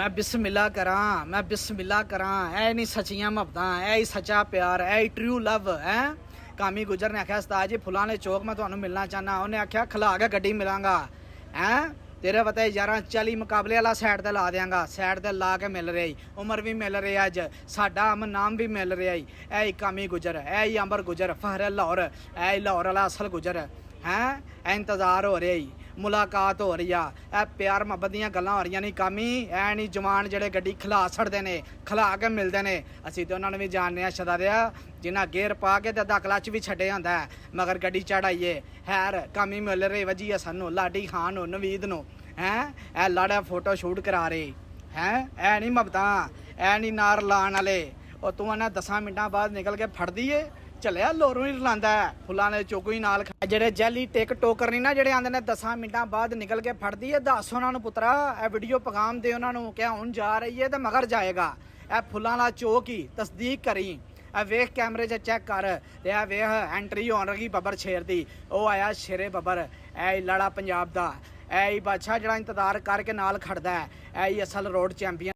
मैं बिस्मिल्लाह करा, मैं बिस्मिल्लाह करा। ऐ नहीं सचियां मुहब्बतां, ऐ ही सच्चा प्यार, ऐ ही ट्रू लव है। कामी गुजर ने आख्या उस्ताद जी फुलाने चौक मैं तुहानू मिलना चाहना। उन्हें आख्या खिला के गड्डी मिलांगा हैं तेरे पता 11-40 मुकाबले वाला साइड ते ला देंगा। साइड ते ला के मिल रही उमर भी मिल रही अज साडा अमन नाम भी मिल रहा ही। ऐ ही कामी गुजर, ऐ ही अंबर गुजर, फहर लाहौर, ऐ ही लाहौर वाला असल गुजर हैं। इंतजार हो रहा ही, मुलाकात हो रही है, प्यार मुहब्बत दी गल्लां हो रही नहीं। कामी ऐ नहीं जवान जेडे गड्डी खिला छड़ते ने, खिला के मिलते हैं। असीं तो उन्होंने भी जानने छदा दिया जिन्हें गेयर पा के अद्धा क्लच भी छड्डे होंदा है मगर गड्डी चढ़ाइए। खैर कामी मिल रहे वजिया सानू लाडी खान नो नवीद नो हैं। ऐ लाड़ा फोटो शूट करा रहे हैं। ऐ नहीं मुहब्बतां, ऐ नहीं नार लाण वाले। और तू इन्हें 10 मिनटां बाद निकल के फड़ दीए चलिया लोरों ही लांदा है फुलाने चौकों ही नाल। जेडे जैली टिक टोकर नहीं ना जेडे आंदे ने 10 मिनटां बाद निकल के फड़दी है। दस उन्होंने पुत्रा ए वीडियो पैगाम दे उन्होंने क्या हुण जा रही है तो मगर जाएगा। ए फुलां वाला चौक ही तस्दीक करी ए वेख कैमरे च चेक कर ते वेख एंट्री होन लगी बब्बर शेर दी। ओ आया शेरे बब्बर ए लड़ा पंजाब दा। ए बादशाह जड़ा इंतजार करके नाल खड़दा है। ए असल रोड चैंपियन।